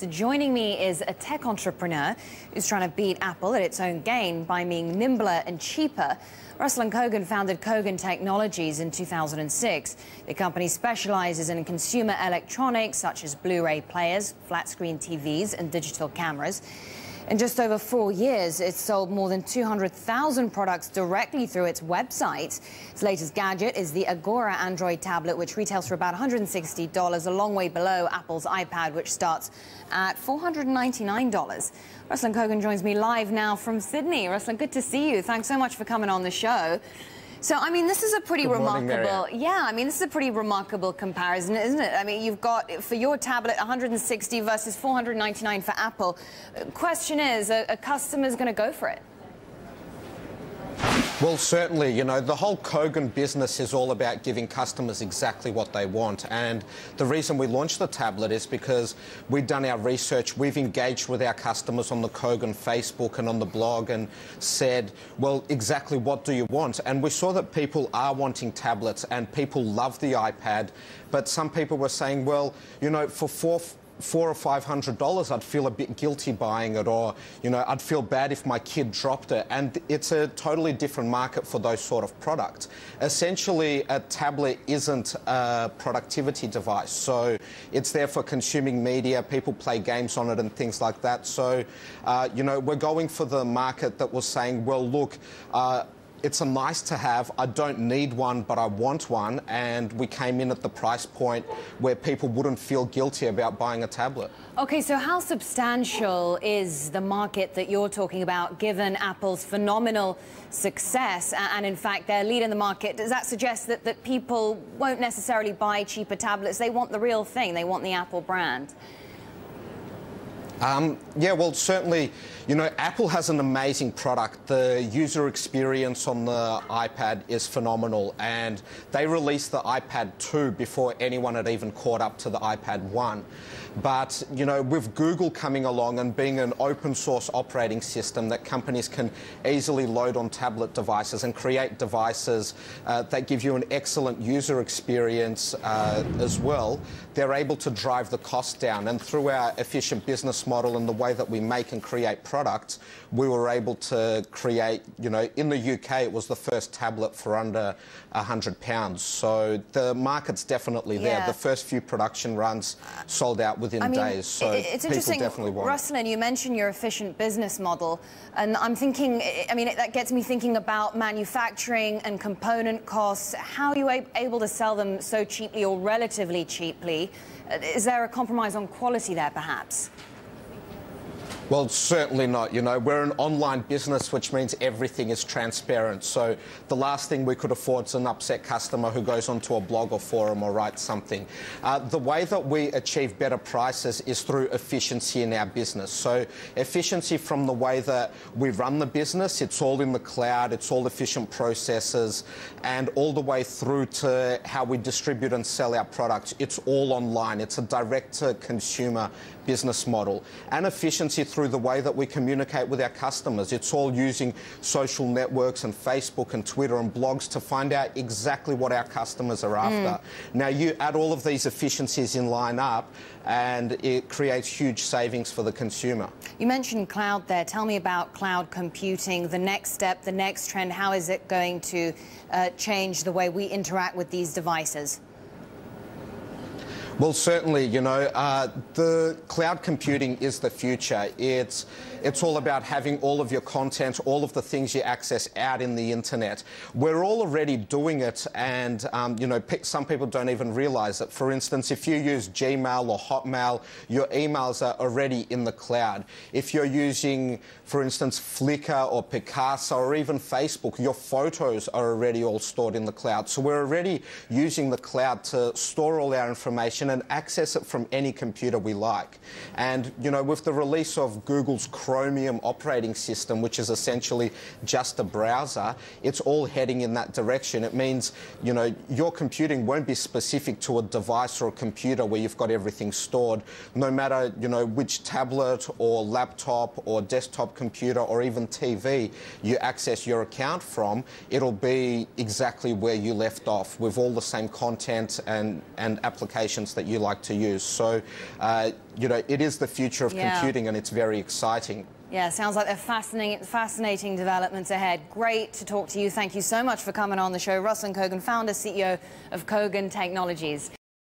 So joining me is a tech entrepreneur who's trying to beat Apple at its own game by being nimbler and cheaper. Ruslan Kogan founded Kogan Technologies in 2006. The company specializes in consumer electronics such as Blu-ray players, flat-screen TVs and digital cameras. In just over 4 years, it's sold more than 200,000 products directly through its website. Its latest gadget is the Agora Android tablet, which retails for about $160, a long way below Apple's iPad, which starts at $499. Ruslan Kogan joins me live now from Sydney. Ruslan, good to see you. Thanks so much for coming on the show. So, I mean, this is a pretty remarkable, this is a pretty remarkable comparison, isn't it? I mean, you've got, for your tablet, 160 versus 499 for Apple. Question is, are customers going to go for it? Well, certainly, you know, the whole Kogan business is all about giving customers exactly what they want. And the reason we launched the tablet is because we've done our research, we've engaged with our customers on the Kogan Facebook and on the blog and said, well, exactly what do you want? And we saw that people are wanting tablets and people love the iPad. But some people were saying, well, you know, for $400 or $500, I'd feel a bit guilty buying it, or, you know, I'd feel bad if my kid dropped it. And it's a totally different market for those sort of products. Essentially, a tablet isn't a productivity device, so it's there for consuming media. People play games on it and things like that. So, you know, we're going for the market that was saying, well, look, it's a nice to have. I don't need one, but I want one. And we came in at the price point where people wouldn't feel guilty about buying a tablet. OK, so how substantial is the market that you're talking about, given Apple's phenomenal success and, in fact, their lead in the market? Does that suggest that people won't necessarily buy cheaper tablets? They want the real thing. They want the Apple brand. Yeah, well, certainly, you know, Apple has an amazing product. The user experience on the iPad is phenomenal, and they released the iPad 2 before anyone had even caught up to the iPad 1. But, you know, with Google coming along and being an open source operating system that companies can easily load on tablet devices and create devices that give you an excellent user experience as well, they're able to drive the cost down. And through our efficient business model and the way that we make and create products, we were able to create, you know, in the UK, it was the first tablet for under £100. So the market's definitely there. The first few production runs sold out within days. So it's interesting, definitely want it. Ruslan, you mentioned your efficient business model, and I'm thinking, I mean, that gets me thinking about manufacturing and component costs. How are you able to sell them so cheaply or relatively cheaply? Is there a compromise on quality there, perhaps? Well, certainly not. You know, we're an online business, which means everything is transparent. So the last thing we could afford is an upset customer who goes onto a blog or forum or writes something. The way that we achieve better prices is through efficiency in our business. So efficiency from the way that we run the business, it's all in the cloud, it's all efficient processes, and all the way through to how we distribute and sell our products. It's all online. It's a direct-to-consumer business model. And efficiency through the way that we communicate with our customers. It's all using social networks and Facebook and Twitter and blogs to find out exactly what our customers are after. Now, you add all of these efficiencies in line up, and it creates huge savings for the consumer. You mentioned cloud there. Tell me about cloud computing, the next step, the next trend. How is it going to change the way we interact with these devices? Well, certainly, you know, the cloud computing is the future. It's all about having all of your content, all of the things you access out in the internet. We're all already doing it, and, you know, some people don't even realise it. For instance, if you use Gmail or Hotmail, your emails are already in the cloud. If you're using, for instance, Flickr or Picasa or even Facebook, your photos are already all stored in the cloud. So we're already using the cloud to store all our information and access it from any computer we like. And, you know, with the release of Google's Chromium operating system, which is essentially just a browser, it's all heading in that direction. It means, you know, your computing won't be specific to a device or a computer where you've got everything stored. No matter, you know, which tablet or laptop or desktop computer or even TV you access your account from, it'll be exactly where you left off with all the same content and applications programs that you like to use. So, you know, it is the future of computing, and it's very exciting. Yeah, sounds like they're fascinating developments ahead. Great to talk to you. Thank you so much for coming on the show. Ruslan Kogan, founder, CEO of Kogan Technologies.